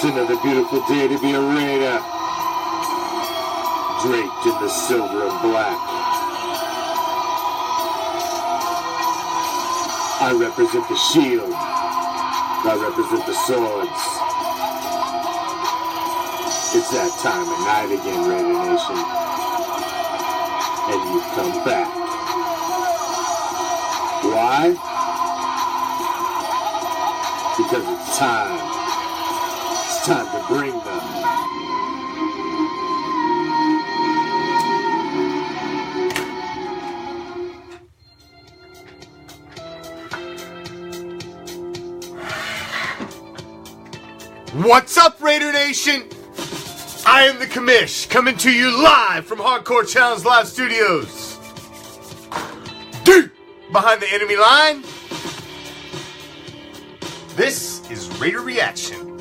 another beautiful day to be a Raider, draped in the silver and black. I represent the shield. I represent the swords. It's that time of night again, Raider Nation. And you've come back. Why? Because it's time. It's time to bring them. What's up, Raider Nation? I am the Commish, coming to you live from Hardcore Challenge Live Studios. Deep behind the enemy line. This is Raider Reaction.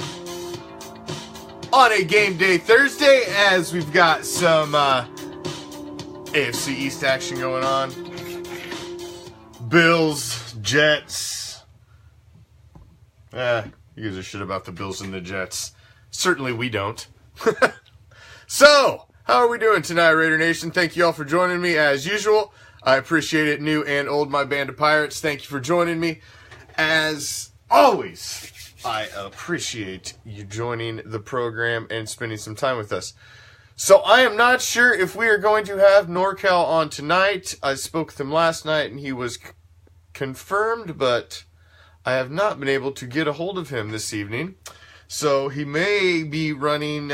On a game day Thursday, as we've got some AFC East action going on. Bills, Jets. You guys are shit about the Bills and the Jets. Certainly we don't. So, how are we doing tonight, Raider Nation? Thank you all for joining me as usual. I appreciate it, new and old, my band of pirates. Thank you for joining me. As always, I appreciate you joining the program and spending some time with us. So, I am not sure if we are going to have NorCal on tonight. I spoke with him last night and he was confirmed, but I have not been able to get a hold of him this evening. So he may be running,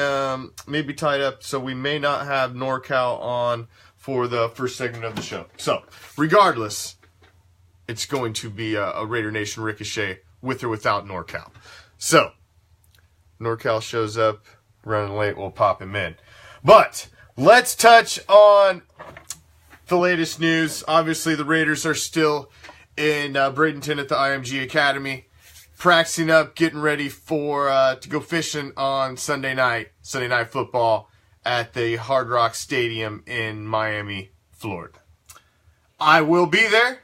may be tied up, so we may not have NorCal on for the first segment of the show. So, regardless, it's going to be a Raider Nation Ricochet with or without NorCal. So, NorCal shows up running late, we'll pop him in. But, let's touch on the latest news. Obviously, the Raiders are still in Bradenton at the IMG Academy, practicing up, getting ready for to go fishing on Sunday night football at the Hard Rock Stadium in Miami, Florida. I will be there.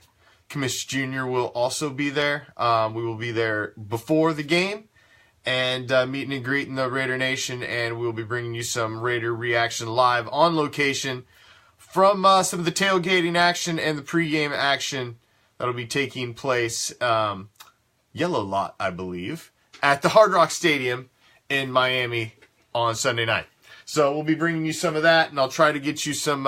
Commish Jr. will also be there. We will be there before the game and meeting and greeting the Raider Nation, and we'll be bringing you some Raider reaction live on location from some of the tailgating action and the pregame action that'll be taking place Yellow Lot, I believe, at the Hard Rock Stadium in Miami on Sunday night. So we'll be bringing you some of that, and I'll try to get you some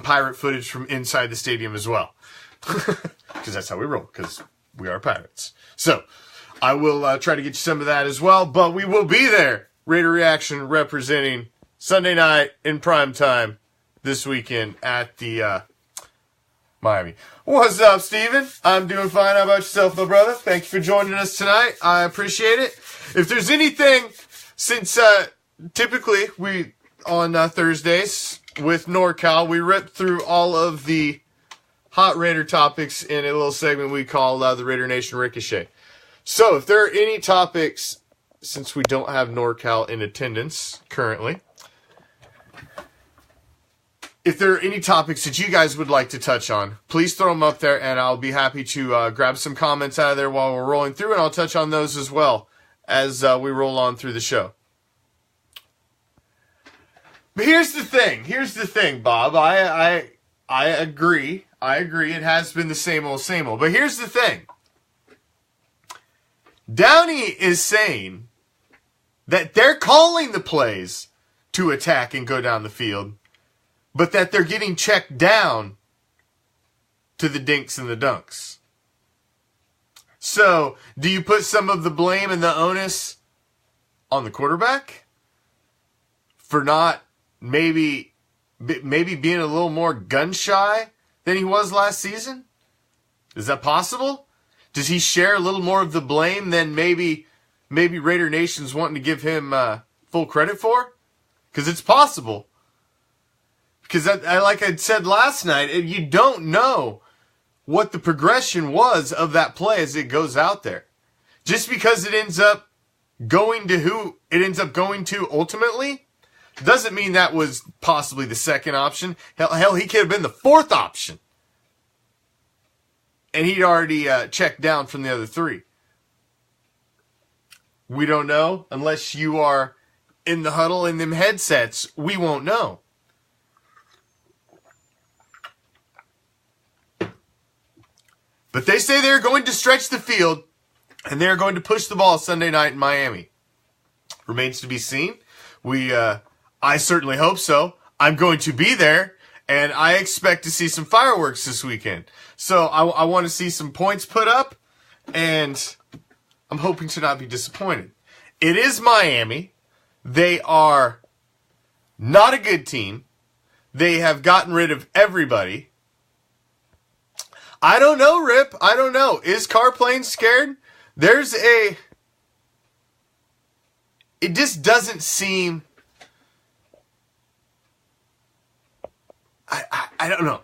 pirate footage from inside the stadium as well. Because that's how we roll, because we are pirates. So I will try to get you some of that as well, but we will be there. Raider Reaction representing Sunday night in prime time this weekend at the Miami. What's up, Steven? I'm doing fine. How about yourself, my brother? Thank you for joining us tonight. I appreciate it. If there's anything, since typically we, on Thursdays with NorCal, we rip through all of the hot Raider topics in a little segment we call the Raider Nation Ricochet. So if there are any topics, since we don't have NorCal in attendance currently, if there are any topics that you guys would like to touch on, please throw them up there, and I'll be happy to grab some comments out of there while we're rolling through, and I'll touch on those as well as we roll on through the show. But here's the thing, Bob. I agree. It has been the same old. But here's the thing. Downey is saying that they're calling the plays to attack and go down the field, but that they're getting checked down to the dinks and the dunks. So, do you put some of the blame and the onus on the quarterback for not maybe being a little more gun-shy than he was last season? Is that possible? Does he share a little more of the blame than maybe Raider Nation's wanting to give him full credit for? Because it's possible. Because, like I said last night, you don't know what the progression was of that play as it goes out there. Just because it ends up going to who it ends up going to ultimately, doesn't mean that was possibly the second option. Hell, he could have been the fourth option. And he'd already checked down from the other three. We don't know. Unless you are in the huddle in them headsets, we won't know. But they say they're going to stretch the field, and they're going to push the ball Sunday night in Miami. Remains to be seen. I certainly hope so. I'm going to be there, and I expect to see some fireworks this weekend. So I want to see some points put up, and I'm hoping to not be disappointed. It is Miami. They are not a good team. They have gotten rid of everybody. I don't know, Rip. I don't know. Is Carr playing scared? It just doesn't seem... I don't know.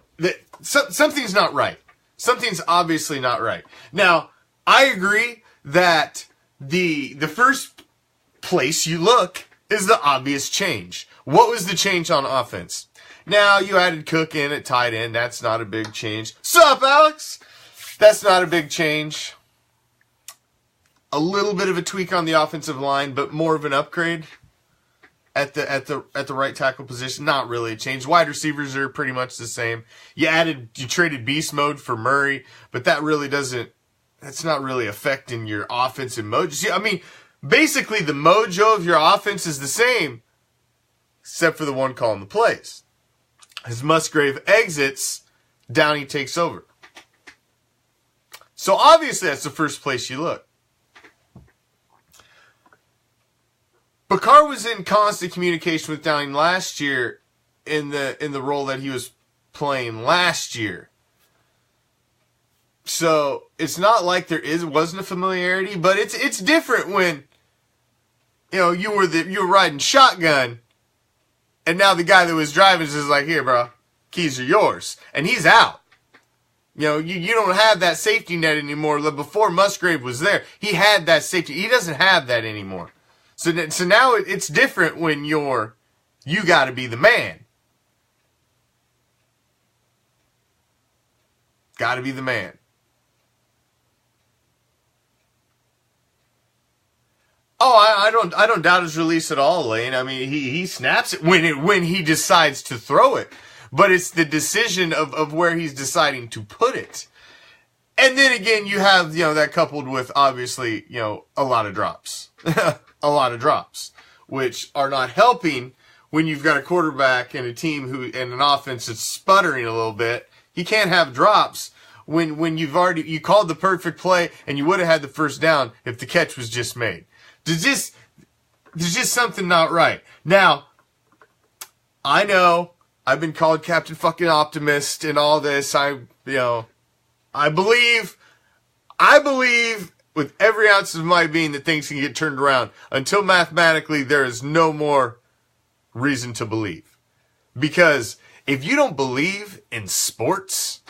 Something's not right. Something's obviously not right. Now, I agree that the first place you look is the obvious change. What was the change on offense? Now, you added Cook in at tight end. That's not a big change. Sup, Alex? That's not a big change. A little bit of a tweak on the offensive line, but more of an upgrade at the right tackle position. Not really a change. Wide receivers are pretty much the same. You traded beast mode for Murray, but that's not really affecting your offensive mojo. I mean, basically the mojo of your offense is the same, except for the one calling the plays. As Musgrave exits, Downey takes over. So obviously that's the first place you look. But Carr was in constant communication with Downing last year in the role that he was playing last year. So it's not like wasn't a familiarity, but it's different when you were riding shotgun, and now the guy that was driving is like, here, bro, keys are yours, and he's out. You don't have that safety net anymore. Before Musgrave was there, he had that safety. He doesn't have that anymore. So now it's different when you got to be the man. Got to be the man. Oh, I don't doubt his release at all, Lane. I mean, he snaps it when he decides to throw it, but it's the decision of where he's deciding to put it. And then again, you have that coupled with obviously a lot of drops. A lot of drops, which are not helping when you've got a quarterback and a team and an offense that's sputtering a little bit. You can't have drops when you called the perfect play and you would have had the first down if the catch was just made. There's just something not right. Now, I know I've been called Captain fucking Optimist and all this. I believe with every ounce of my being that things can get turned around until mathematically there is no more reason to believe. Because if you don't believe in sports,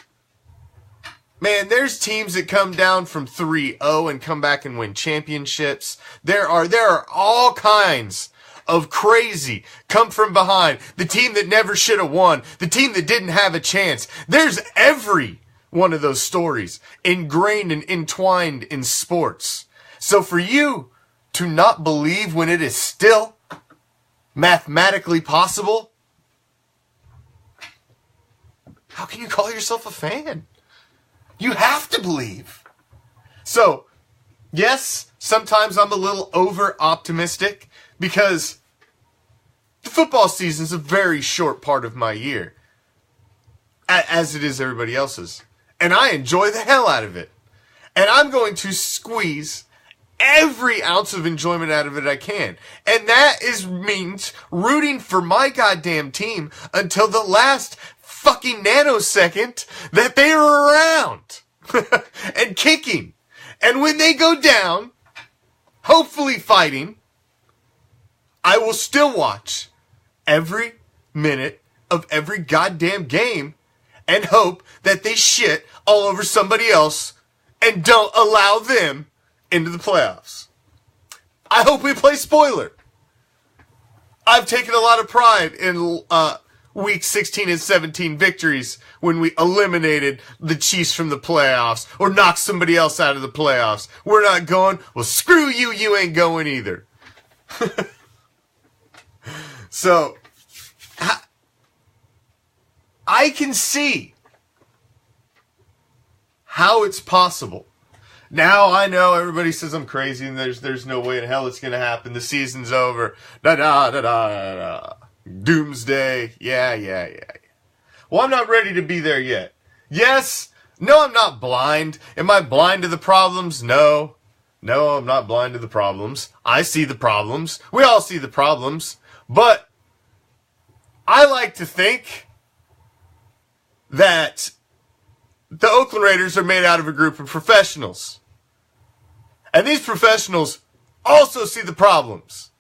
man, there's teams that come down from 3-0 and come back and win championships. There are all kinds of crazy come from behind. The team that never should have won. The team that didn't have a chance. There's every one of those stories ingrained and entwined in sports. So for you to not believe when it is still mathematically possible, how can you call yourself a fan? You have to believe. So, yes, sometimes I'm a little over-optimistic because the football season is a very short part of my year, as it is everybody else's. And I enjoy the hell out of it. And I'm going to squeeze every ounce of enjoyment out of it I can. And that means rooting for my goddamn team until the last fucking nanosecond that they are around. And kicking. And when they go down, hopefully fighting, I will still watch every minute of every goddamn game and hope that they shit all over somebody else and don't allow them into the playoffs. I hope we play spoiler. I've taken a lot of pride in Week 16 and 17 victories when we eliminated the Chiefs from the playoffs or knocked somebody else out of the playoffs. We're not going. Well, screw you. You ain't going either. So, I can see how it's possible. Now I know everybody says I'm crazy and there's no way in hell it's going to happen. The season's over. Da-da-da-da-da-da. Doomsday. Yeah. Well, I'm not ready to be there yet. Yes. No, I'm not blind. Am I blind to the problems? No. No, I'm not blind to the problems. I see the problems. We all see the problems. But I like to think that the Oakland Raiders are made out of a group of professionals. And these professionals also see the problems.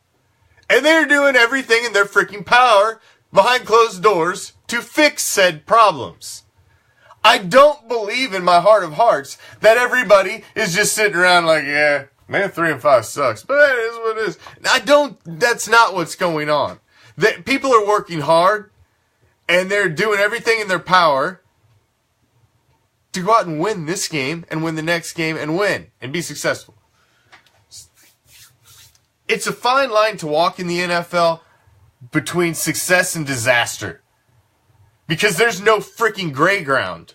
And they're doing everything in their freaking power behind closed doors to fix said problems. I don't believe in my heart of hearts that everybody is just sitting around like, yeah, man, 3-5 sucks, but that is what it is. That's not what's going on. People are working hard and they're doing everything in their power to go out and win this game and win the next game and win and be successful. It's a fine line to walk in the NFL between success and disaster. Because there's no freaking gray ground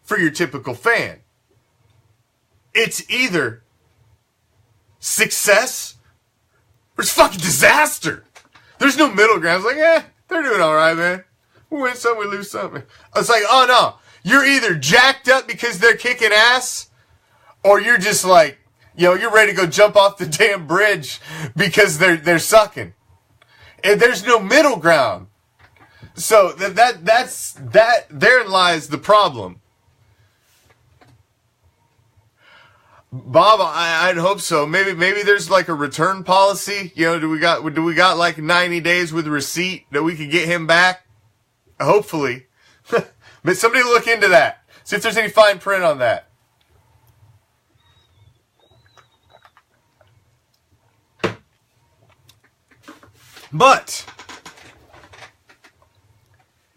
for your typical fan. It's either success or it's fucking disaster. There's no middle ground. It's like, they're doing alright, man. We win some, we lose something. It's like, oh no. You're either jacked up because they're kicking ass, or you're just like, you're ready to go jump off the damn bridge because they're sucking. And there's no middle ground. So therein lies the problem. Bob, I'd hope so. Maybe there's like a return policy. Do we got like 90 days with receipt that we could get him back? Hopefully. But somebody look into that. See if there's any fine print on that. But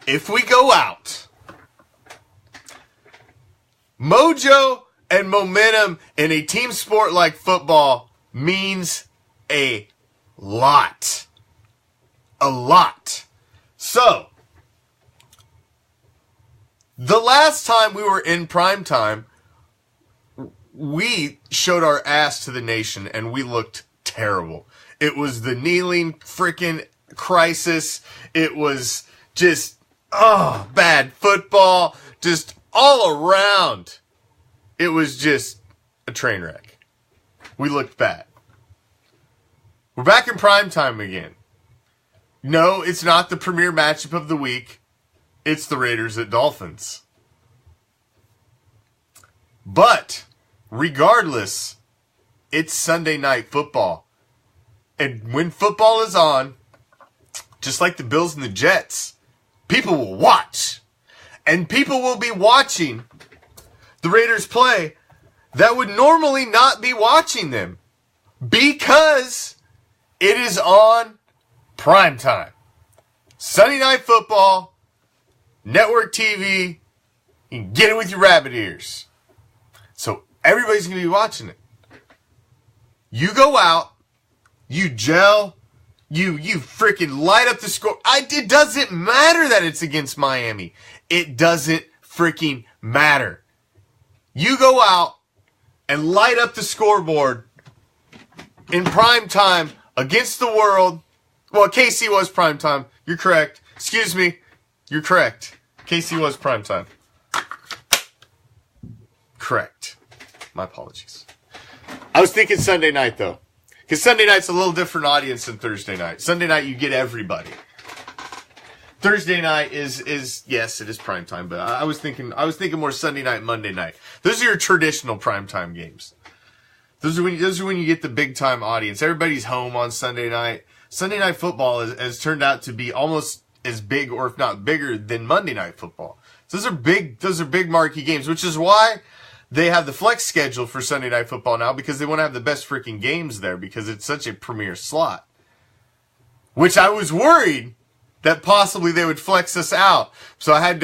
if we go out, mojo and momentum in a team sport like football means a lot. A lot. So, the last time we were in prime time, we showed our ass to the nation and we looked terrible. It was the kneeling freaking crisis. It was just, bad football. Just all around. It was just a train wreck. We looked bad. We're back in prime time again. No, it's not the premier matchup of the week. It's the Raiders at Dolphins. But, regardless, it's Sunday night football. And when football is on, just like the Bills and the Jets, people will watch. And people will be watching the Raiders play that would normally not be watching them. Because it is on prime time. Sunday night football, network TV, you can get it with your rabbit ears. So everybody's going to be watching it. You go out, you gel, you freaking light up the score. It doesn't matter that it's against Miami. It doesn't freaking matter. You go out and light up the scoreboard in prime time against the world. Well, KC was prime time. You're correct. Excuse me. You're correct. KC was prime time. Correct. My apologies. I was thinking Sunday night, though. Because Sunday night's a little different audience than Thursday night. Sunday night, you get everybody. Thursday night is yes, it is prime time, but I was thinking more Sunday night, Monday night. Those are your traditional prime time games. Those are when you get the big time audience. Everybody's home on Sunday night. Sunday night football has turned out to be almost as big, or if not bigger, than Monday night football. So those are big marquee games, which is why they have the flex schedule for Sunday night football now, because they want to have the best freaking games there because it's such a premier slot. Which I was worried that possibly they would flex us out. So I'd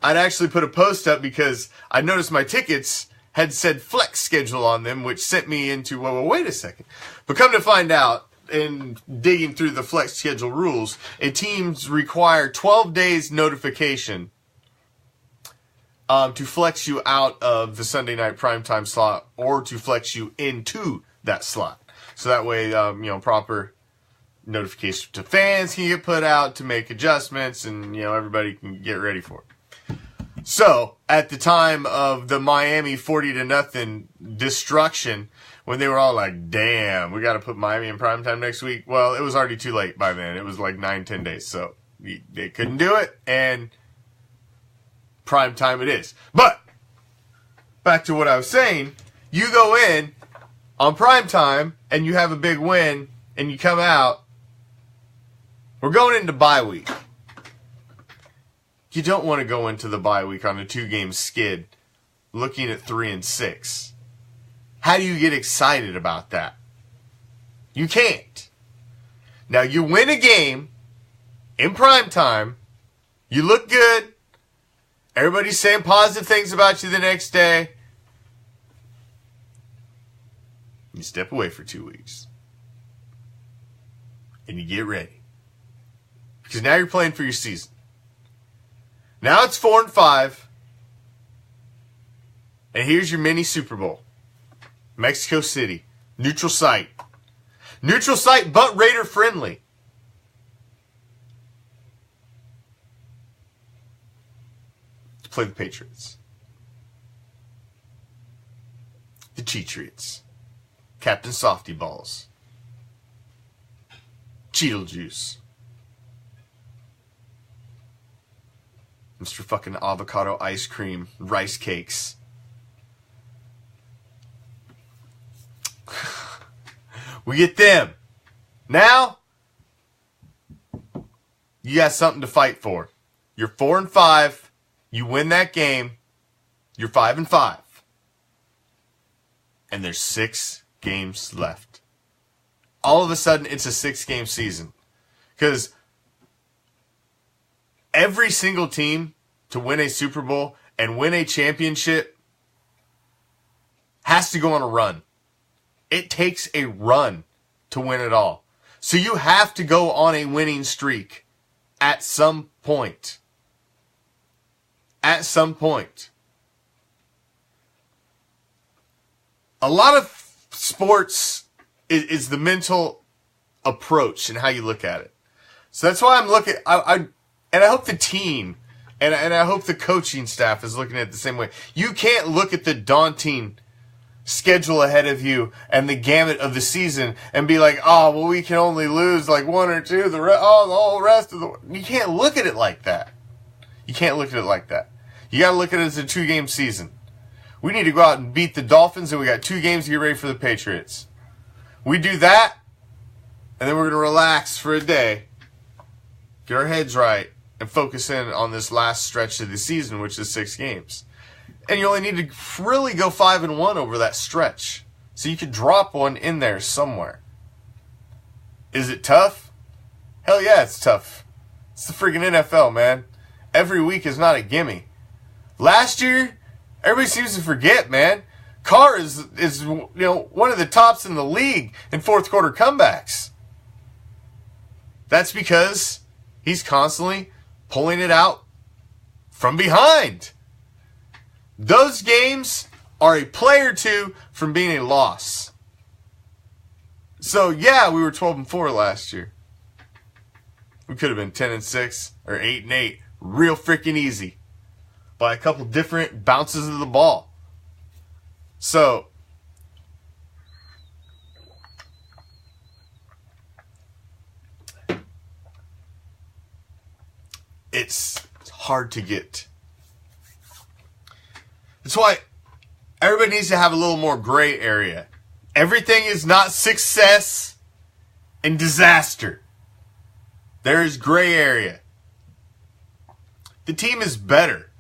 actually put a post up because I noticed my tickets had said flex schedule on them, which sent me into, well, wait a second. But come to find out, in digging through the flex schedule rules, teams require 12 days notification to flex you out of the Sunday night primetime slot or to flex you into that slot. So that way, proper notification to fans can get put out to make adjustments and, everybody can get ready for it. So, at the time of the Miami 40-0 destruction, when they were all like, damn, we got to put Miami in primetime next week. Well, it was already too late by then. It was like 9-10 days. So, they couldn't do it. And primetime it is. But, back to what I was saying, you go in on primetime and you have a big win and you come out. We're going into bye week. You don't want to go into the bye week on a 2-game skid looking at 3-6. How do you get excited about that? You can't. Now, you win a game in prime time. You look good. Everybody's saying positive things about you the next day. You step away for 2 weeks. And you get ready. Because now you're playing for your season. Now it's 4-5. And here's your mini Super Bowl. Mexico City. Neutral site. Neutral site, but Raider friendly. To play the Patriots. The Cheatriots. Captain Softy Balls. Cheetle Juice. Mr. fucking avocado ice cream, rice cakes. We get them. Now, you got something to fight for. You're 4-5. You win that game. You're 5-5. And there's 6 games left. All of a sudden, it's a 6-game season. Because every single team to win a Super Bowl and win a championship has to go on a run. It takes a run to win it all. So you have to go on a winning streak at some point. At some point. A lot of sports is the mental approach and how you look at it. So that's why I'm looking... And I hope the team and I hope the coaching staff is looking at it the same way. You can't look at the daunting schedule ahead of you and the gamut of the season and be like, oh, well, we can only lose like 1 or 2. The whole rest of the... You can't look at it like that. You can't look at it like that. You got to look at it as a 2-game season. We need to go out and beat the Dolphins, and we got 2 games to get ready for the Patriots. We do that, and then we're going to relax for a day, get our heads right, and focus in on this last stretch of the season, which is 6 games. And you only need to really go 5-1 over that stretch. So you could drop one in there somewhere. Is it tough? Hell yeah, it's tough. It's the freaking NFL, man. Every week is not a gimme. Last year, everybody seems to forget, man. Carr is one of the tops in the league in fourth quarter comebacks. That's because he's constantly pulling it out from behind. Those games are a play or 2 from being a loss. So, yeah, we were 12-4 last year. We could have been 10-6 or 8-8. Real freaking easy. By a couple different bounces of the ball. So, it's hard to get. That's why everybody needs to have a little more gray area. Everything is not success and disaster. There is gray area. The team is better,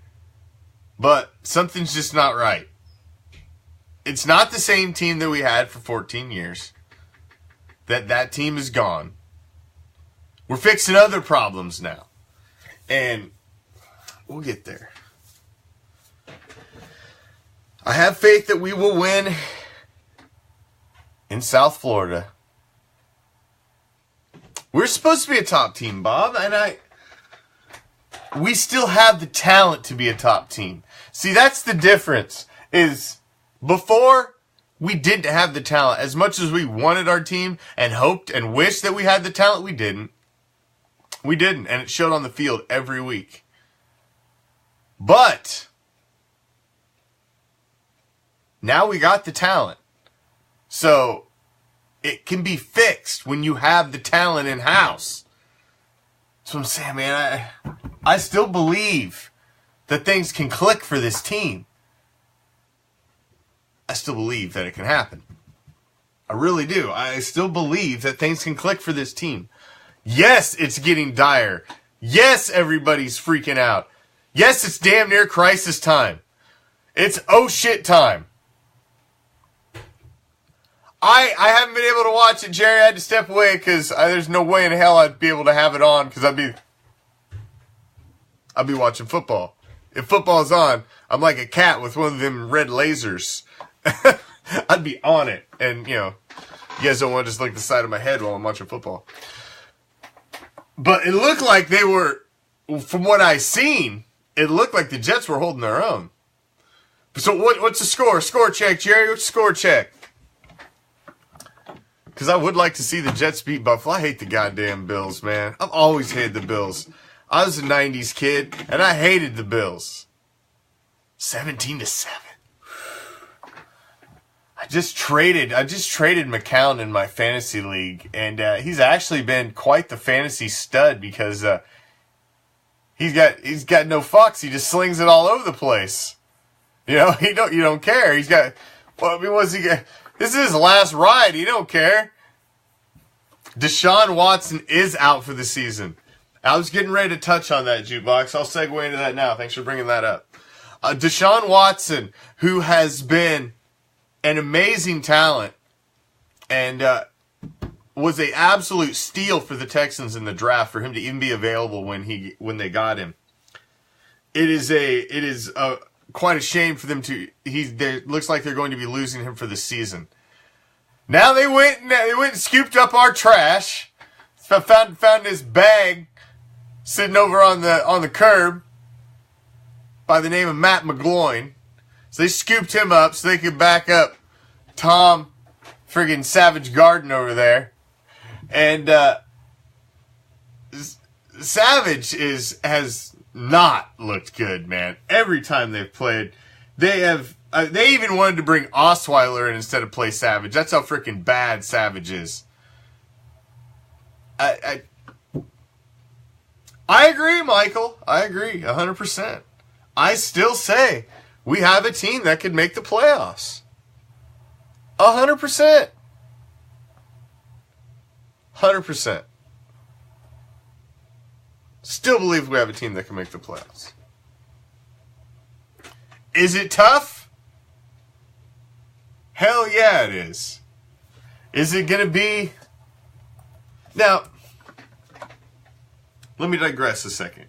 but something's just not right. It's not the same team that we had for 14 years. That team is gone. We're fixing other problems now. And we'll get there. I have faith that we will win in South Florida. We're supposed to be a top team, Bob, and we still have the talent to be a top team. See, that's the difference. Is before we didn't have the talent. As much as we wanted our team and hoped and wished that we had the talent, we didn't. We didn't, and it showed on the field every week. But now we got the talent. So it can be fixed when you have the talent in-house. That's what I'm saying, man. I still believe that things can click for this team. I still believe that it can happen. I really do. I still believe that things can click for this team. Yes, it's getting dire. Yes, everybody's freaking out. Yes, it's damn near crisis time. It's oh shit time. I haven't been able to watch it, Jerry. I had to step away because there's no way in hell I'd be able to have it on because I'd be watching football. If football's on, I'm like a cat with one of them red lasers. I'd be on it. And, you guys don't want to just look at the side of my head while I'm watching football. But it looked like they were, from what I seen, it looked like the Jets were holding their own. So what's the score? Score check, Jerry. What's the score check? Because I would like to see the Jets beat Buffalo. I hate the goddamn Bills, man. I've always hated the Bills. I was a 90s kid, and I hated the Bills. 17-7. I just traded McCown in my fantasy league, and he's actually been quite the fantasy stud because he's got no fucks. He just slings it all over the place. You don't care. He's got. Well, I mean, what's he got? This is his last ride. He don't care. Deshaun Watson is out for the season. I was getting ready to touch on that, Jukebox. I'll segue into that now. Thanks for bringing that up. Deshaun Watson, who has been an amazing talent and was an absolute steal for the Texans in the draft for him to even be available when they got him. It is quite a shame for them to. Looks like they're going to be losing him for the season. Now they went and scooped up our trash. Found this bag sitting over on the curb by the name of Matt McGloin. So they scooped him up so they could back up Tom friggin' Savage Garden over there. And Savage has not looked good, man. Every time they've played, they even wanted to bring Osweiler in instead of play Savage. That's how freaking bad Savage is. I agree, Michael. I agree 100%. I still say we have a team that could make the playoffs. 100%. 100%. Still believe we have a team that can make the playoffs. Is it tough? Hell yeah, it is. Is it going to be... Now, let me digress a second.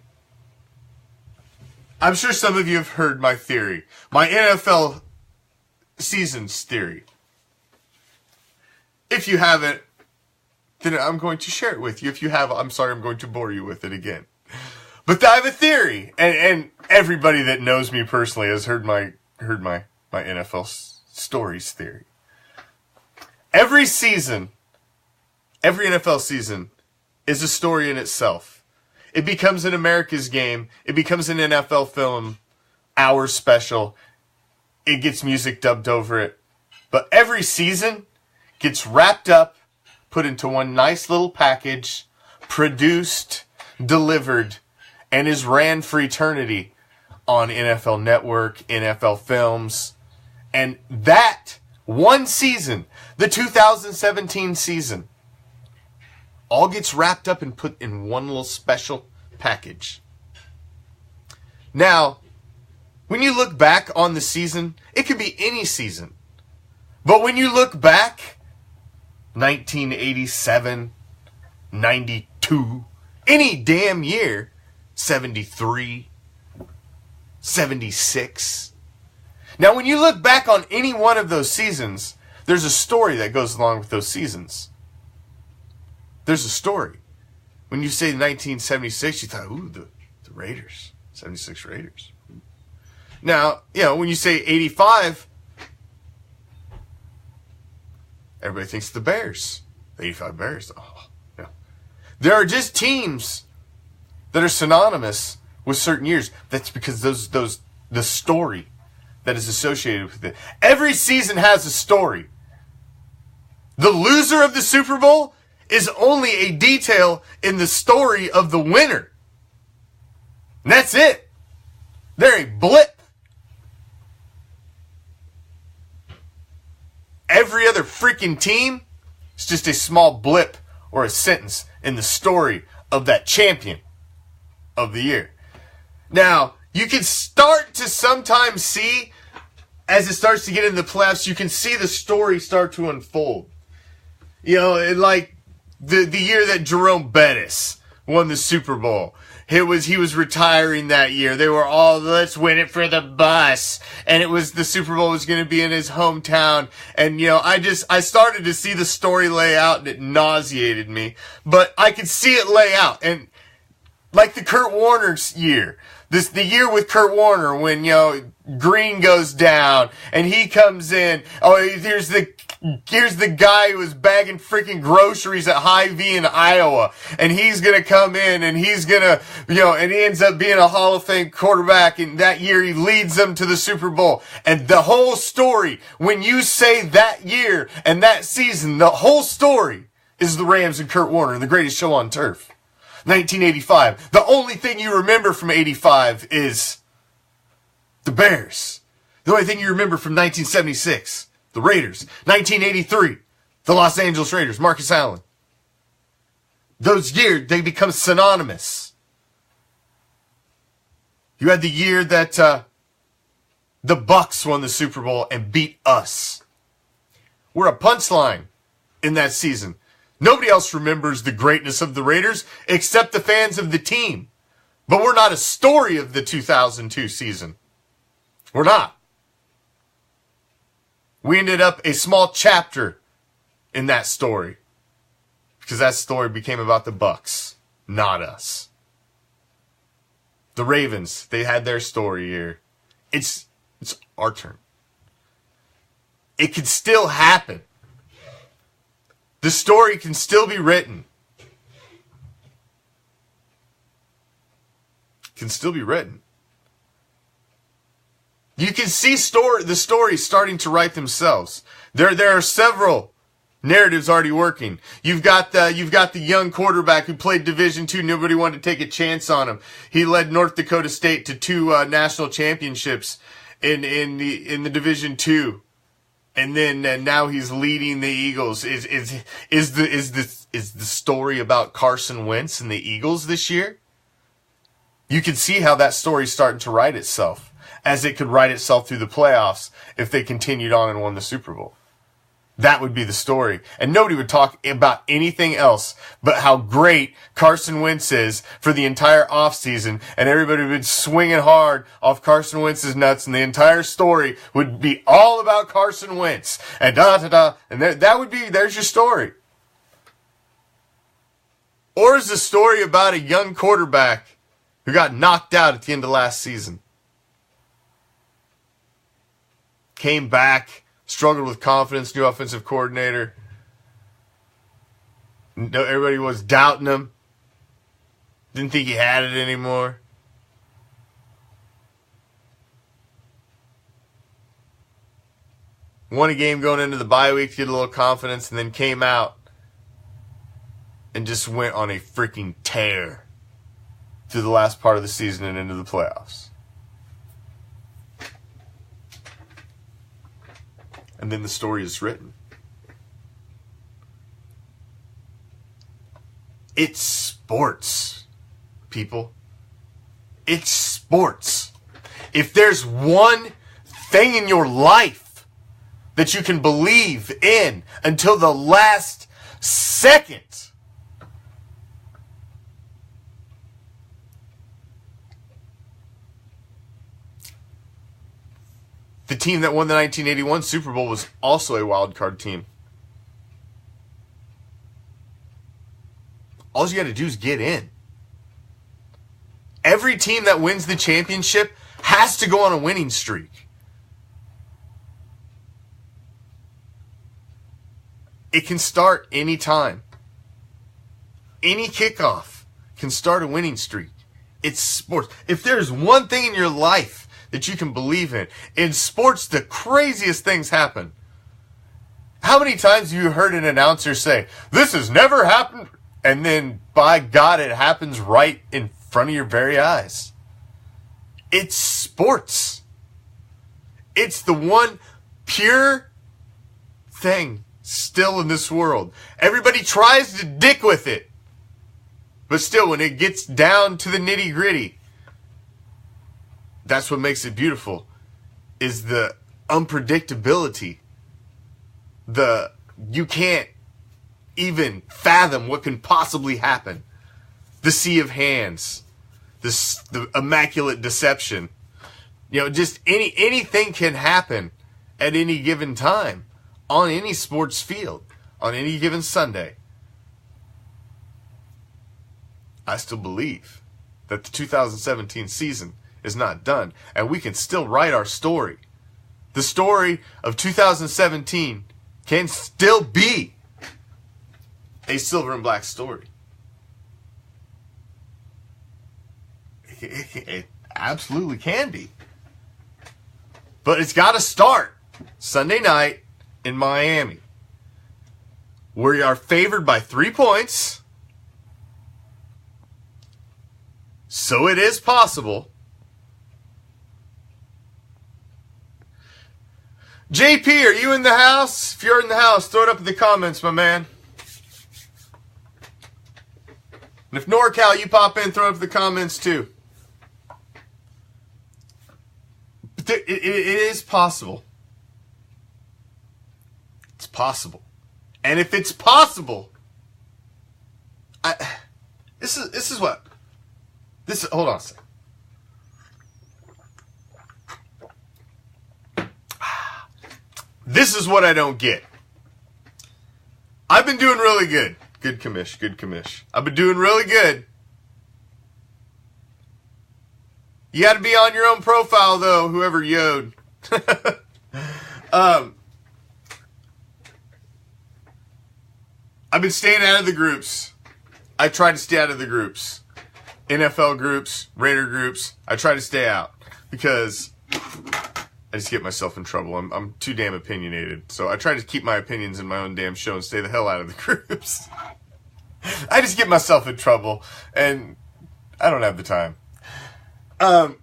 I'm sure some of you have heard my theory. My NFL seasons theory. If you haven't, then I'm going to share it with you. If you have, I'm sorry, I'm going to bore you with it again. But I have a theory, and everybody that knows me personally has heard my NFL stories theory. Every season, every NFL season is a story in itself. It becomes an America's game. It becomes an NFL film, hour special. It gets music dubbed over it. But every season gets wrapped up, put into one nice little package, produced, delivered, and is ran for eternity on NFL Network, NFL Films. And that one season, the 2017 season, all gets wrapped up and put in one little special package. Now, when you look back on the season, it could be any season. But when you look back, 1987, 92, 72, any damn year, 73, 76. Now, when you look back on any one of those seasons, there's a story that goes along with those seasons. There's a story. When you say 1976, you thought, ooh, the Raiders, 76 Raiders. Now, when you say 85, everybody thinks the Bears. The 85 Bears. Oh, yeah. There are just teams that are synonymous with certain years. That's because the story that is associated with it. Every season has a story. The loser of the Super Bowl is only a detail in the story of the winner. And that's it. They're a blip. Every other freaking team is just a small blip or a sentence in the story of that champion of the year. Now, you can start to sometimes see, as it starts to get into the playoffs, you can see the story start to unfold. Like the year that Jerome Bettis won the Super Bowl. He was retiring that year. They were all, let's win it for the bus. And it was, the Super Bowl was going to be in his hometown. And, I started to see the story lay out and it nauseated me. But I could see it lay out. And like the Kurt Warner's year. The year with Kurt Warner when, Green goes down and he comes in. Oh, here's the guy who was bagging freaking groceries at Hy-Vee in Iowa. And he's going to come in and he's going to, and he ends up being a Hall of Fame quarterback. And that year he leads them to the Super Bowl. And the whole story, when you say that year and that season, the whole story is the Rams and Kurt Warner, the greatest show on turf. 1985. The only thing you remember from 85 is the Bears. The only thing you remember from 1976, the Raiders. 1983, the Los Angeles Raiders, Marcus Allen. Those years, they become synonymous. You had the year that the Bucks won the Super Bowl and beat us. We're a punchline in that season. Nobody else remembers the greatness of the Raiders except the fans of the team. But we're not a story of the 2002 season. We're not. We ended up a small chapter in that story. Because that story became about the Bucks, not us. The Ravens, they had their story here. It's our turn. It could still happen. The story can still be written. Can still be written. You can see the stories starting to write themselves. There are several narratives already working. You've got the young quarterback who played Division II. Nobody wanted to take a chance on him. He led North Dakota State to 2 national championships in the Division II. And then now he's leading the Eagles. Is the story about Carson Wentz and the Eagles this year? You can see how that story's starting to write itself, as it could write itself through the playoffs if they continued on and won the Super Bowl. That would be the story. And nobody would talk about anything else but how great Carson Wentz is for the entire offseason. And everybody would be swinging hard off Carson Wentz's nuts. And the entire story would be all about Carson Wentz. And da-da-da. And there's your story. Or is the story about a young quarterback who got knocked out at the end of last season? Came back. Struggled with confidence, new offensive coordinator. Everybody was doubting him. Didn't think he had it anymore. Won a game going into the bye week to get a little confidence, and then came out and just went on a freaking tear through the last part of the season and into the playoffs. And then the story is written. It's sports, people. It's sports. If there's one thing in your life that you can believe in until the last second, The team that won the 1981 Super Bowl was also a wild card team. All you got to do is get in. Every team that wins the championship has to go on a winning streak. It can start any time. Any kickoff can start a winning streak. It's sports. If there's one thing in your life that you can believe in sports, the craziest things happen. How many times have you heard an announcer say, "This has never happened," and then, by God, it happens right in front of your very eyes? It's sports. It's the one pure thing still in this world. Everybody tries to dick with it. But still, when it gets down to the nitty gritty, that's what makes it beautiful, is the unpredictability. You can't even fathom what can possibly happen. The sea of hands, the immaculate deception. Just anything can happen at any given time on any sports field on any given Sunday. I still believe that the 2017 season is not done, and we can still write our story. The story of 2017 can still be a silver and black story. It absolutely can be. But it's got to start Sunday night in Miami. We are favored by 3 points. So it is possible. JP, are you in the house? If you're in the house, throw it up in the comments, my man. And if NorCal, you pop in, throw it up in the comments too. But it is possible. It's possible. And if it's possible, this is what. Hold on a second. This is what I don't get. I've been doing really good. Good commish. I've been doing really good. You got to be on your own profile, though, whoever yode. I've been staying out of the groups. I try to stay out of the groups. NFL groups, Raider groups. I try to stay out because I just get myself in trouble. I'm too damn opinionated. So I try to keep my opinions in my own damn show and stay the hell out of the groups. I just get myself in trouble, and I don't have the time. But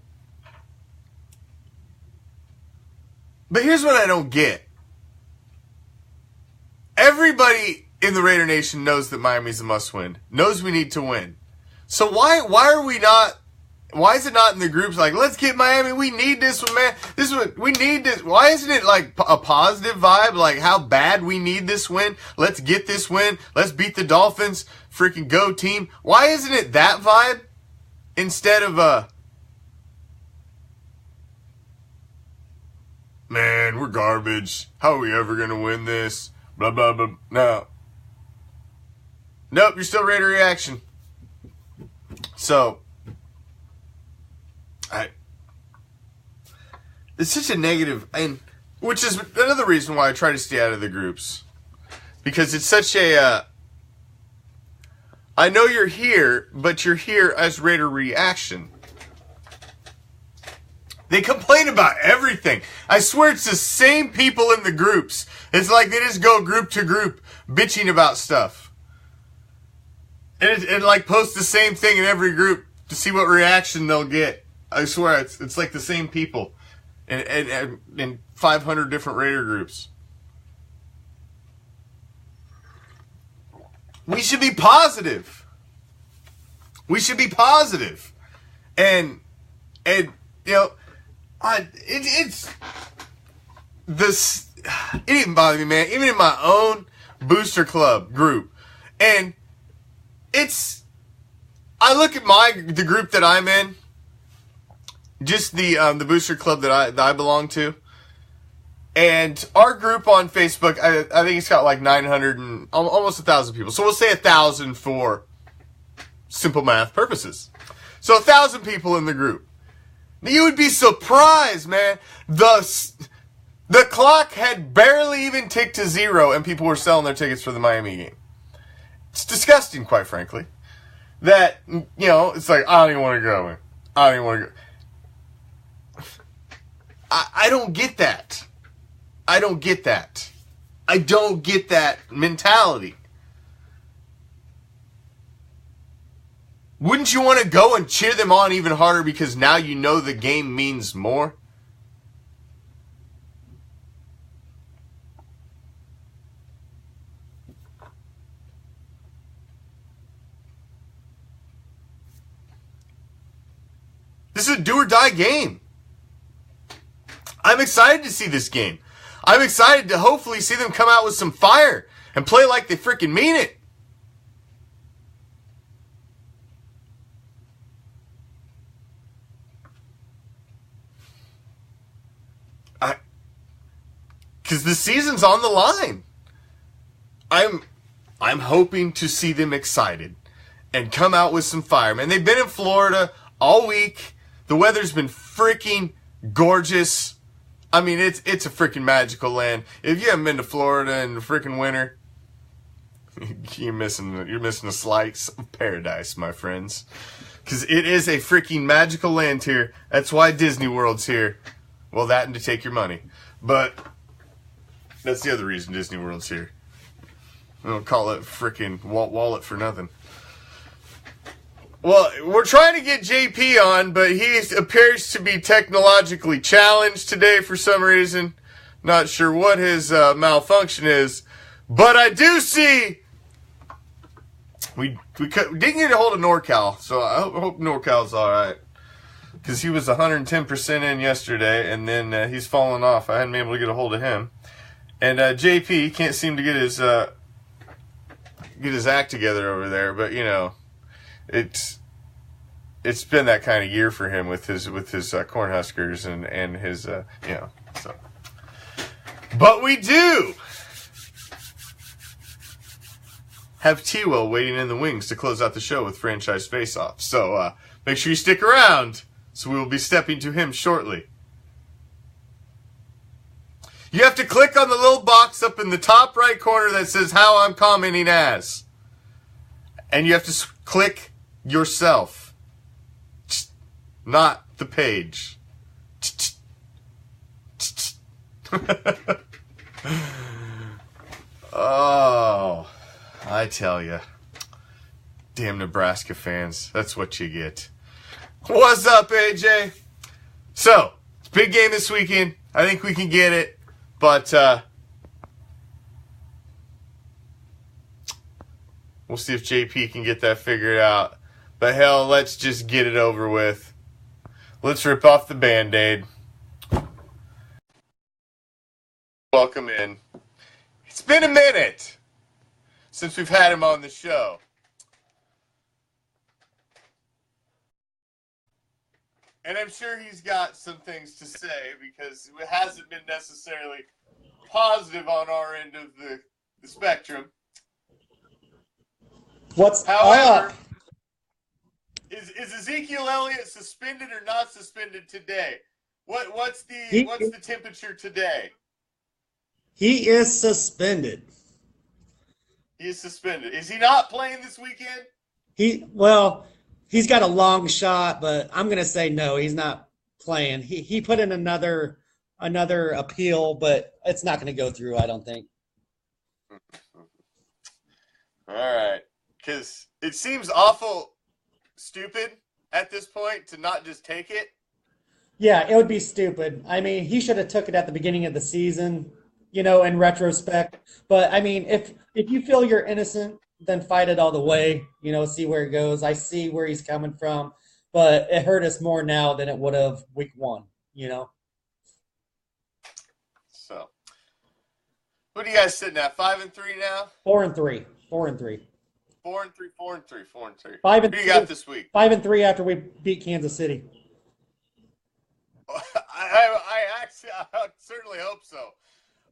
here's what I don't get. Everybody in the Raider Nation knows that Miami's a must-win. Knows we need to win. So why are we not? Why is it not in the groups like, let's get Miami, we need this one, man. This one, we need this. Why isn't it like a positive vibe, like how bad we need this win? Let's get this win. Let's beat the Dolphins. Freaking go team. Why isn't it that vibe instead of man, we're garbage. How are we ever going to win this? Blah, blah, blah. No. Nope, you're still Raider reaction. So, it's such a negative, and which is another reason why I try to stay out of the groups, because it's such a. I know you're here, but you're here as Raider reaction. They complain about everything. I swear it's the same people in the groups. It's like they just go group to group bitching about stuff. And like post the same thing in every group to see what reaction they'll get. I swear it's like the same people in 500 different Raider groups. We should be positive. We should be positive. And you know, it's this. It didn't bother me, man. Even in my own booster club group, and I look at the group that I'm in, just the booster club that I belong to, And our group on Facebook, I think it's got like 900 and almost 1,000 people. So we'll say 1,000 for simple math purposes. So 1,000 people in the group. You would be surprised, man. The clock had barely even ticked to 0 and people were selling their tickets for the Miami game. It's disgusting, quite frankly. That, it's like, I don't even want to go, man. I don't even want to go. I don't get that. I don't get that. I don't get that mentality. Wouldn't you want to go and cheer them on even harder because now you know the game means more? This is a do-or-die game. I'm excited to see this game. I'm excited to hopefully see them come out with some fire and play like they freaking mean it. Because the season's on the line. I'm hoping to see them excited and come out with some fire. Man, they've been in Florida all week. The weather's been freaking gorgeous. I mean, it's a freaking magical land. If you haven't been to Florida in the freaking winter, you're missing a slice of paradise, my friends. Because it is a freaking magical land here. That's why Disney World's here. Well, that and to take your money. But that's the other reason Disney World's here. We don't call it freaking wallet for nothing. Well, we're trying to get JP on, but he appears to be technologically challenged today for some reason. Not sure what his malfunction is. But I do see we didn't get a hold of NorCal, so I hope NorCal's all right. Because he was 110% in yesterday, and then he's fallen off. I hadn't been able to get a hold of him. And JP can't seem to get his act together over there, but it's been that kind of year for him with his Cornhuskers and his so. But we do have T-Will waiting in the wings to close out the show with Franchise Face-Off. So make sure you stick around. So we will be stepping to him shortly. You have to click on the little box up in the top right corner that says how I'm commenting as. And you have to click yourself. Not the page. Oh, I tell you. Damn Nebraska fans. That's what you get. What's up, AJ? So, it's a big game this weekend. I think we can get it. But, we'll see if JP can get that figured out. But hell, let's just get it over with. Let's rip off the Band-Aid. Welcome in. It's been a minute since we've had him on the show. And I'm sure he's got some things to say because it hasn't been necessarily positive on our end of the spectrum. However, up? Is Ezekiel Elliott suspended or not suspended today? What's the temperature today? He is suspended. He is suspended. Is he not playing this weekend? He's got a long shot, but I'm going to say no, he's not playing. He put in another appeal, but it's not going to go through, I don't think. All right. Because it seems awful stupid at this point to not just take it. Yeah, it would be stupid. I mean, he should have took it at the beginning of the season, in retrospect. But, I mean, if you feel you're innocent, then fight it all the way, see where it goes. I see where he's coming from, but it hurt us more now than it would have week one, So, what are you guys sitting at? 5-3 now? 4-3. 4-3. 5-3. Who you got this week? 5-3 after we beat Kansas City. I I certainly hope so.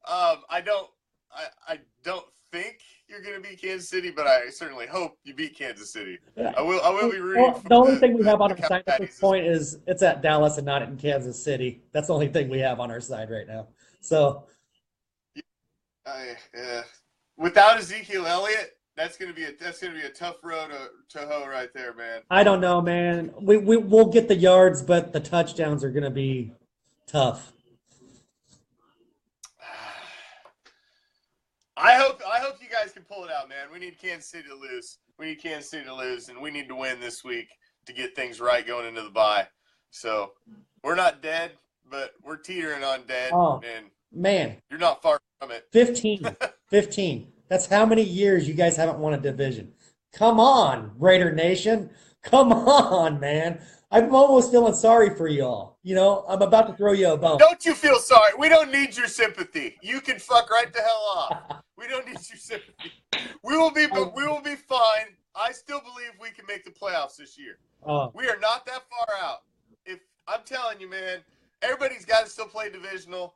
I don't think you're going to beat Kansas City, but I certainly hope you beat Kansas City. I will be rooting for the only thing we have on our the side at this point is it's at Dallas and not in Kansas City. That's the only thing we have on our side right now. So, without Ezekiel Elliott, that's gonna be a tough road to hoe right there, man. I don't know, man. We'll get the yards, but the touchdowns are gonna be tough. I hope you guys can pull it out, man. We need Kansas City to lose. And we need to win this week to get things right going into the bye. So we're not dead, but we're teetering on dead. Oh, and man. You're not far from it. 15. That's how many years you guys haven't won a division. Come on, Raider Nation. Come on, man. I'm almost feeling sorry for y'all. You know, I'm about to throw you a bone. Don't you feel sorry? We don't need your sympathy. You can fuck right the hell off. We don't need your sympathy. We will be fine. I still believe we can make the playoffs this year. We are not that far out. If I'm telling you, man, everybody's got to still play divisional.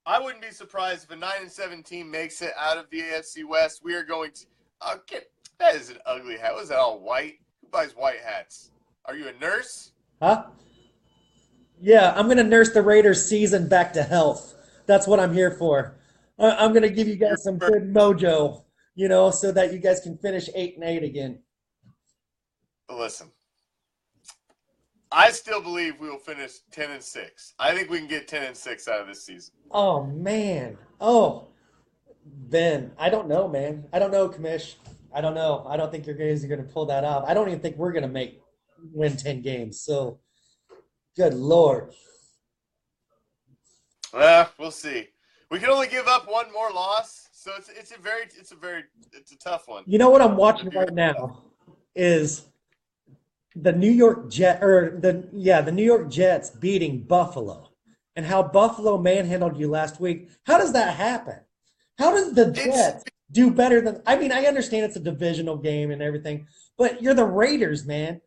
I wouldn't be surprised if a 9-7 team makes it out of the AFC West. We are going to. Okay, that is an ugly hat. Was that all white? Who buys white hats? Are you a nurse? Huh? Yeah, I'm going to nurse the Raiders season back to health. That's what I'm here for. I'm going to give you guys some good mojo, you know, so that you guys can finish 8-8 again. Listen, I still believe we will finish 10-6. I think we can get 10-6 out of this season. Oh, man. Oh, Ben, I don't know, man. I don't know, Commish. I don't know. I don't think your guys are going to pull that off. I don't even think we're going to win 10 games. So, good Lord. We'll see. We can only give up one more loss, so it's a tough one. You know what I'm watching right now is the New York the New York Jets beating Buffalo, and how Buffalo manhandled you last week. How does that happen? How does the Jets do better than? I mean, I understand it's a divisional game and everything, but you're the Raiders, man.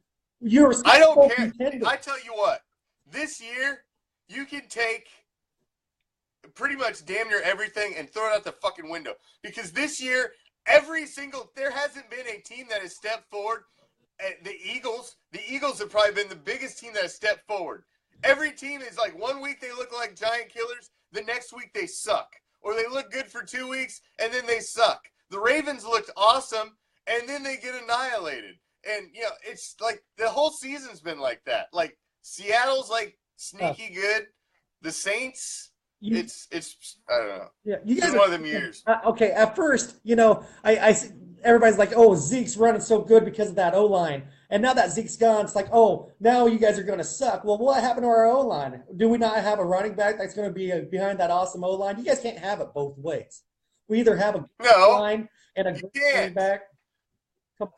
I don't care. Contender. I tell you what, this year you can take pretty much damn near everything and throw it out the fucking window, because this year there hasn't been a team that has stepped forward. The Eagles have probably been the biggest team that has stepped forward. Every team is like, one week they look like giant killers, the next week they suck. Or they look good for 2 weeks, and then they suck. The Ravens looked awesome, and then they get annihilated. And, you know, it's like the whole season's been like that. Like, Seattle's like sneaky good. The Saints, it's I don't know. Yeah, you guys it's one of them years. Okay, at first, you know, everybody's like, oh, Zeke's running so good because of that O-line. And now that Zeke's gone, it's like, oh, now you guys are going to suck. Well, what happened to our O-line? Do we not have a running back that's going to be behind that awesome O-line? You guys can't have it both ways. We either have a good line and a good running back.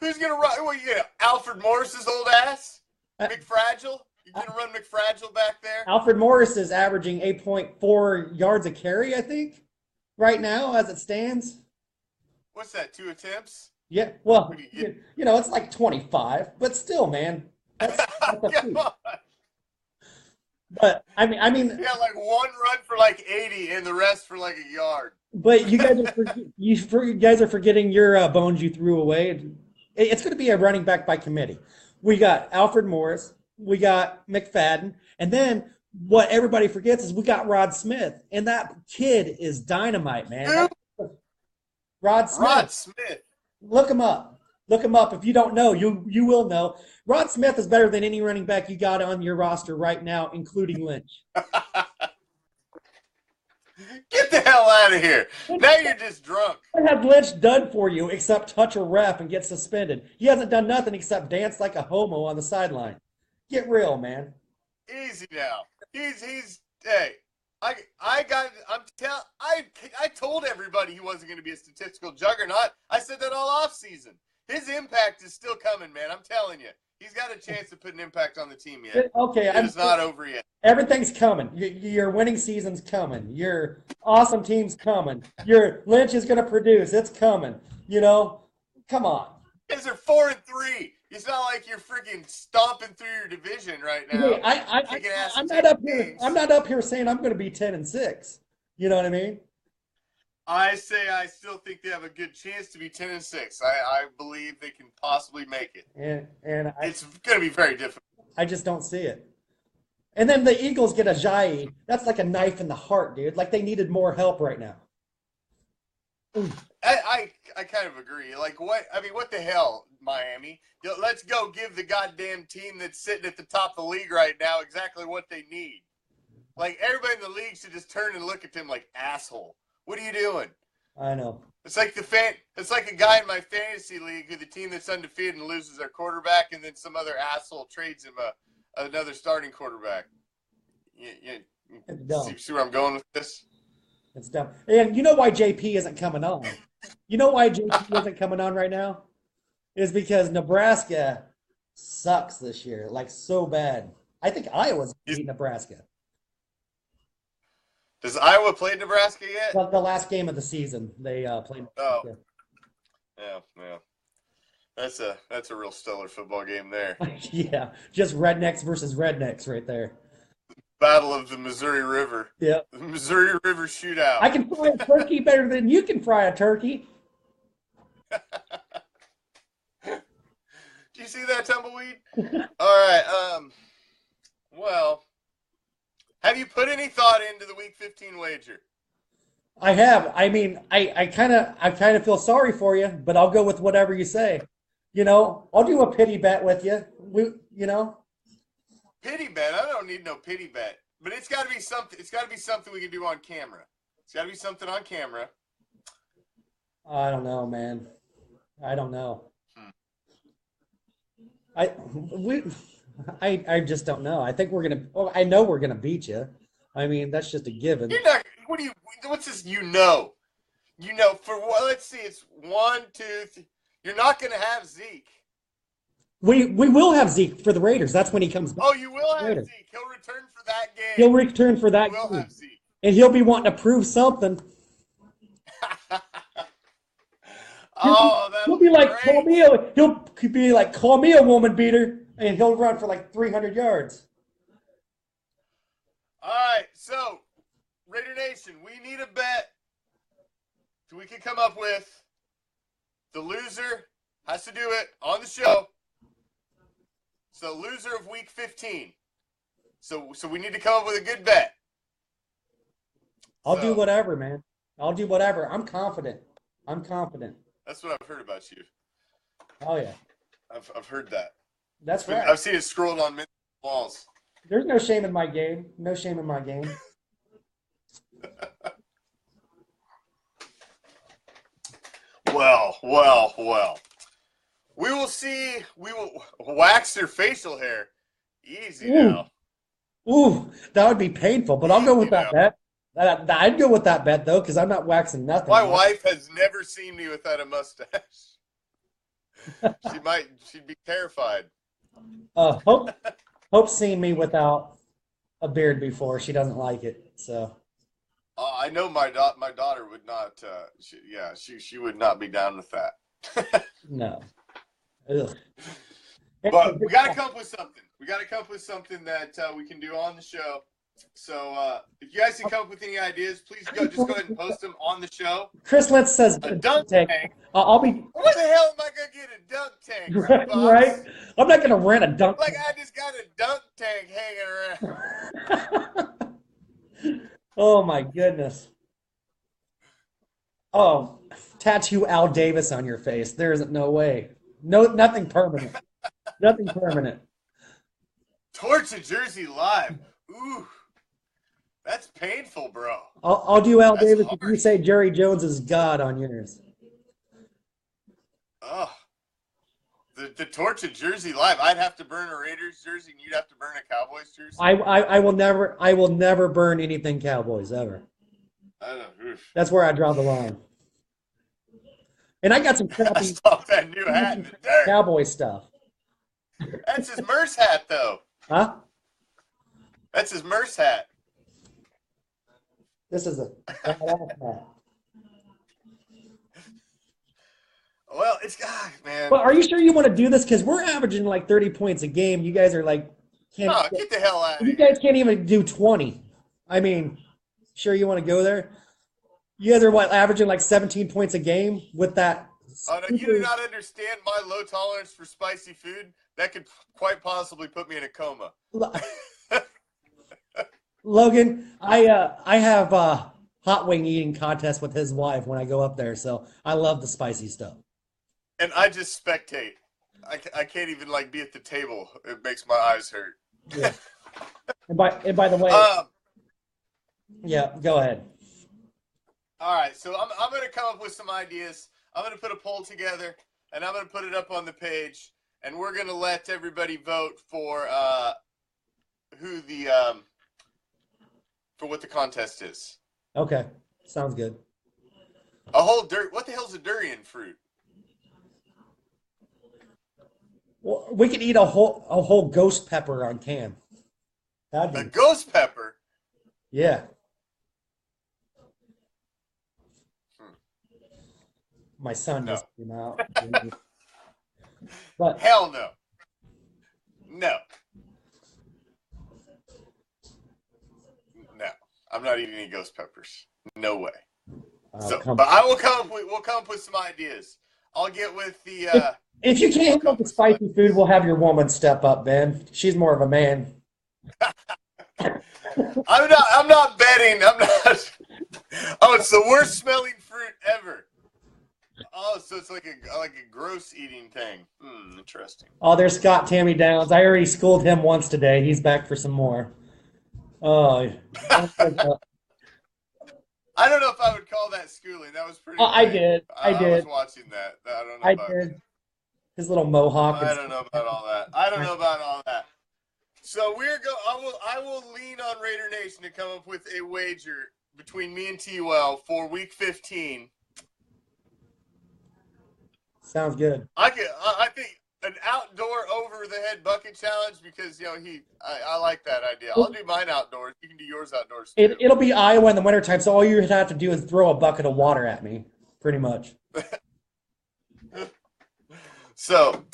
Who's going to run? Well, yeah, Alfred Morris's old ass? McFragile? You're going to run McFragile back there? Alfred Morris is averaging 8.4 yards a carry, I think, right now as it stands. What's that, 2 attempts? Yeah, well, you know, it's like 25, but still, man. That's a feat. But, I mean. Yeah, like one run for like 80 and the rest for like a yard. But you guys are forgetting your bones you threw away. It's going to be a running back by committee. We got Alfred Morris. We got McFadden. And then what everybody forgets is we got Rod Smith. And that kid is dynamite, man. Rod Smith. Look him up. If you don't know, you will know. Rod Smith is better than any running back you got on your roster right now, including Lynch. Get the hell out of here. Now you're just drunk. What has Lynch done for you except touch a ref and get suspended? He hasn't done nothing except dance like a homo on the sideline. Get real, man. Easy now. He's hey. I told everybody he wasn't going to be a statistical juggernaut. I said that all off season. His impact is still coming, man. I'm telling you. He's got a chance to put an impact on the team yet. Okay. It's not over yet. Everything's coming. Your winning season's coming. Your awesome team's coming. Your Lynch is going to produce. It's coming. You know? Come on. You guys are 4-3. It's not like you're freaking stomping through your division right now. Hey, I'm not up here. Games. I'm not up here saying I'm going to be 10-6. You know what I mean? I say I still think they have a good chance to be 10-6. I believe they can possibly make it. And It's going to be very difficult. I just don't see it. And then the Eagles get Ajayi. That's like a knife in the heart, dude. Like they needed more help right now. I kind of agree. Like, what? I mean, what the hell, Miami? Let's go give the goddamn team that's sitting at the top of the league right now exactly what they need. Like, everybody in the league should just turn and look at them like, asshole. What are you doing? I know. It's like It's like a guy in my fantasy league who the team that's undefeated and loses their quarterback, and then some other asshole trades him another starting quarterback. See where I'm going with this? It's dumb. And you know why JP isn't coming on? You know why JP isn't coming on right now? Is because Nebraska sucks this year, like so bad. I think Iowa's beat Nebraska. Does Iowa play Nebraska yet? The last game of the season, they played. Oh, yeah. That's a real stellar football game there. Yeah, just rednecks versus rednecks right there. Battle of the Missouri River. Yeah. The Missouri River shootout. I can fry a turkey better than you can fry a turkey. Do you see that, Tumbleweed? All right. Well, have you put any thought into the Week 15 wager? I have. I mean, I kind of feel sorry for you, but I'll go with whatever you say. You know, I'll do a pity bet with you. Pity bet? I don't need no pity bet. But it's got to be something. It's got to be something we can do on camera. It's got to be something on camera. I don't know, man. I don't know. I just don't know. I think we're gonna. Oh, I know we're gonna beat you. I mean, that's just a given. You're not. What's this? You know. For what? Let's see. It's 1, 2, 3. You're not gonna have Zeke. We will have Zeke for the Raiders. That's when he comes back. Oh, you will have Zeke. He'll return for that game. He'll return for that game. Have Zeke. And he'll be wanting to prove something. He'll be like, call me a woman beater, and he'll run for like 300 yards. All right, so Raider Nation, we need a bet that we can come up with. The loser has to do it on the show. So loser of Week 15. So we need to come up with a good bet. I'll do whatever, man. I'll do whatever. I'm confident. That's what I've heard about you. Oh yeah. I've heard that. That's right. I've seen it scrolled on many walls. There's no shame in my game. No shame in my game. Well. We will see. We will wax their facial hair. Easy now. Ooh, that would be painful, but I'll go with that bet. I'd go with that bet, though, because I'm not waxing nothing. My wife has never seen me without a mustache. She'd be terrified. Hope's seen me without a beard before. She doesn't like it, so. I know my daughter would not. She would not be down with that. No. Ugh. But we got to come up with something. We got to come up with something that we can do on the show. So if you guys can come up with any ideas, please just go ahead and post them on the show. Chris Lentz says a dunk tank. I'll be. What the hell am I gonna get a dunk tank? Right? I'm not gonna rent a dunk. Like I just got a dunk tank hanging around. Oh my goodness. Oh, tattoo Al Davis on your face. There isn't no way. No, nothing permanent. Nothing permanent. Torch a Jersey live. Ooh. That's painful, bro. I'll do Al Davis if you say Jerry Jones is God on yours. Oh. The torch of Jersey live. I'd have to burn a Raiders jersey and you'd have to burn a Cowboys jersey. I will never burn anything Cowboys ever. I know. Oof. That's where I draw the line. And I got some crappy that new hat in the dirt. Cowboy stuff. That's his Merce hat though. Huh? That's his Merce hat. This is a Well, Man. But are you sure you want to do this? Because we're averaging like 30 points a game. You guys are like, can't. Oh, get the hell out of You here. guys can't even do 20. I mean, sure you want to go there? You guys are what, averaging like 17 points a game with that? Oh, no, you do not understand my low tolerance for spicy food. That could quite possibly put me in a coma. Logan, I have a hot wing eating contest with his wife when I go up there, so I love the spicy stuff. And I just spectate. I can't even like be at the table. It makes my eyes hurt. Yeah. And by the way, yeah, go ahead. All right, so I'm going to come up with some ideas. I'm going to put a poll together, and I'm going to put it up on the page, and we're going to let everybody vote for who the for what the contest is. Okay, sounds good. A whole what the hell's a durian fruit? Well, we could eat a whole ghost pepper on cam. That'd A be ghost pepper? yeah. My son just came out. But Hell no. No. No. I'm not eating any ghost peppers. No way. But I will we'll come up with some ideas. I'll get with the if you can't handle the spicy food, we'll have your woman step up, Ben. She's more of a man. I'm not betting. I'm not. Oh, it's the worst smelling fruit ever. Oh, so it's like a gross eating thing. Interesting. Oh, there's Scott Tammy Downs. I already schooled him once today. He's back for some more. Oh, I don't know if I would call that schooling. That was pretty. I did. I was watching that. I don't know. I did. His little mohawk. I don't know about all that. I don't know about all that. So I will lean on Raider Nation to come up with a wager between me and T-Well for week 15. Sounds good. I think an outdoor over the head bucket challenge because I like that idea. I'll do mine outdoors. You can do yours outdoors too. It'll be Iowa in the wintertime, so all you have to do is throw a bucket of water at me, pretty much. So,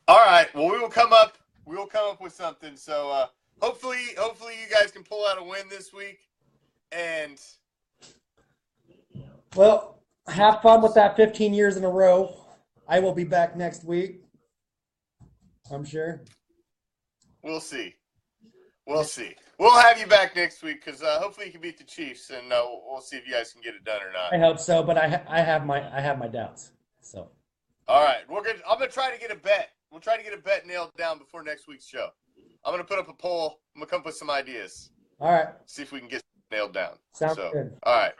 all right. Well, we will come up with something. So, hopefully you guys can pull out a win this week. And well, have fun with that 15 years in a row. I will be back next week. I'm sure. We'll see. We'll see. We'll have you back next week because hopefully you can beat the Chiefs, and we'll see if you guys can get it done or not. I hope so, but I have my doubts. So. All right, I'm gonna try to get a bet. We'll try to get a bet nailed down before next week's show. I'm gonna put up a poll. I'm gonna come up with some ideas. All right. See if we can get nailed down. Sounds good. All right,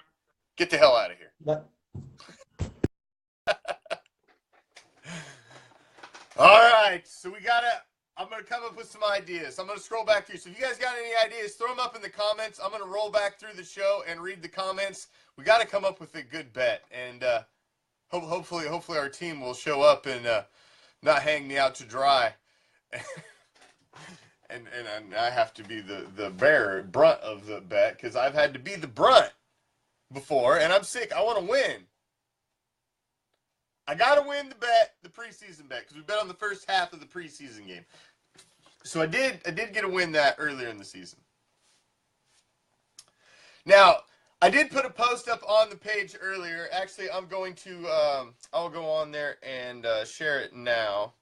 get the hell out of here. All right, so I'm going to come up with some ideas. I'm going to scroll back through. So if you guys got any ideas, throw them up in the comments. I'm going to roll back through the show and read the comments. We got to come up with a good bet. And hopefully our team will show up and not hang me out to dry. and I have to be the brunt of the bet because I've had to be the brunt before, and I'm sick. I want to win. I got to win the preseason bet, because we bet on the first half of the preseason game. So I did get a win that earlier in the season. Now, I did put a post up on the page earlier. Actually, I'm going to, I'll go on there and share it now.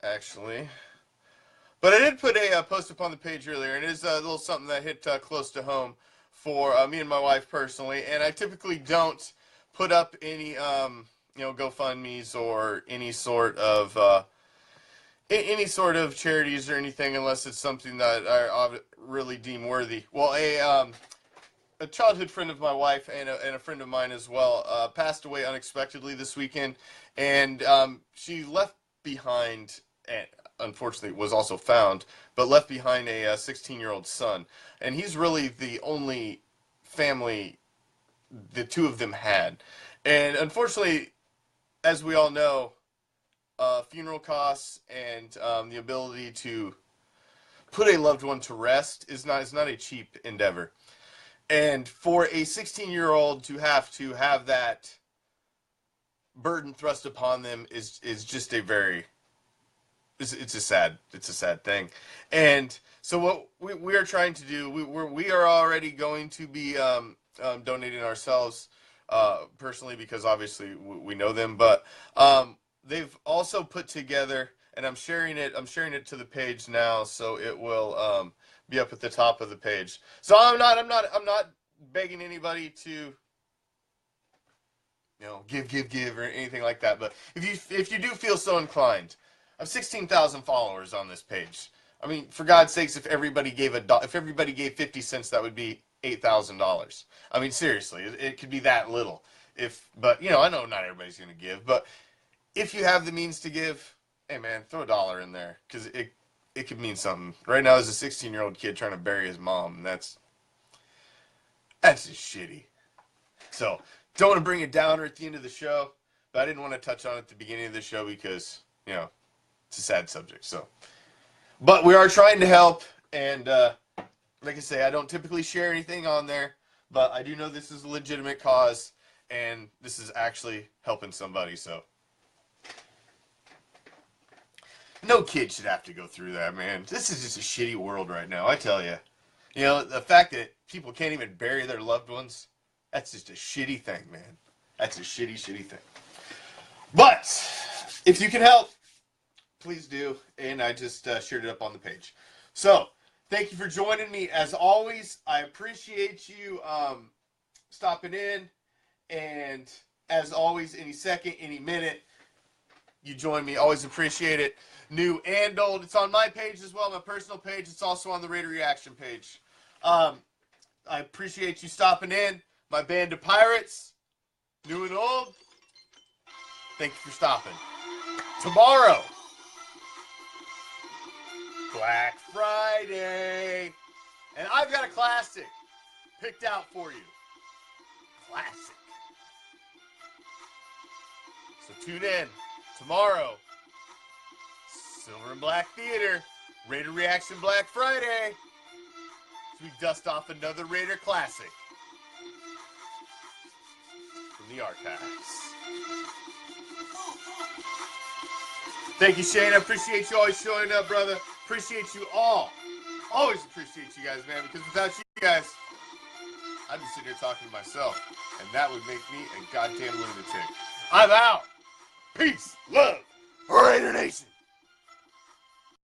Actually. But I did put a post up on the page earlier, and it is a little something that hit close to home for me and my wife personally. And I typically don't put up any GoFundMe's or any sort of charities or anything unless it's something that I really deem worthy. Well, a childhood friend of my wife and a friend of mine as well passed away unexpectedly this weekend, and she left behind, and unfortunately was also found, but left behind a 16-year-old son, and he's really the only family the two of them had. And unfortunately, as we all know, funeral costs and the ability to put a loved one to rest is not a cheap endeavor. And for a 16-year-old to have that burden thrust upon them is just a very it's a sad thing. And so what we are trying to do, we are already going to be donating ourselves personally, because obviously we know them, but they've also put together, and I'm sharing it to the page now, so it will be up at the top of the page. So I'm not begging anybody to give or anything like that, but if you do feel so inclined, I have 16,000 followers on this page. I mean, for God's sakes, if everybody gave 50 cents, that would be $8,000. I mean, seriously, it could be that little. But I know not everybody's going to give, but if you have the means to give, hey man, throw $1 in there, because it could mean something. Right now, there's a 16-year-old kid trying to bury his mom, and that's just shitty. So, don't want to bring it down at the end of the show, but I didn't want to touch on it at the beginning of the show because, it's a sad subject. So, but we are trying to help, and like I say, I don't typically share anything on there, but I do know this is a legitimate cause, and this is actually helping somebody. So, no kid should have to go through that, man. This is just a shitty world right now, I tell you. The fact that people can't even bury their loved ones, that's just a shitty thing, man. That's a shitty thing. But if you can help, please do. And I just shared it up on the page. So, thank you for joining me. As always, I appreciate you stopping in. And as always, any second, any minute, you join me. Always appreciate it. New and old. It's on my page as well, my personal page. It's also on the RAIDER ReACTION page. I appreciate you stopping in. My band of pirates, new and old, thank you for stopping. Tomorrow, Black Friday, and I've got a classic picked out for you. Classic. So tune in tomorrow. Silver and Black Theater, RAIDER ReACTION Black Friday. As we dust off another RAIDER classic from the archives. Thank you, Shane. I appreciate you always showing up, brother. Appreciate you all. Always appreciate you guys, man, because without you guys, I'd be sitting here talking to myself, and that would make me a goddamn lunatic. I'm out. Peace, love, RAIDER Nation.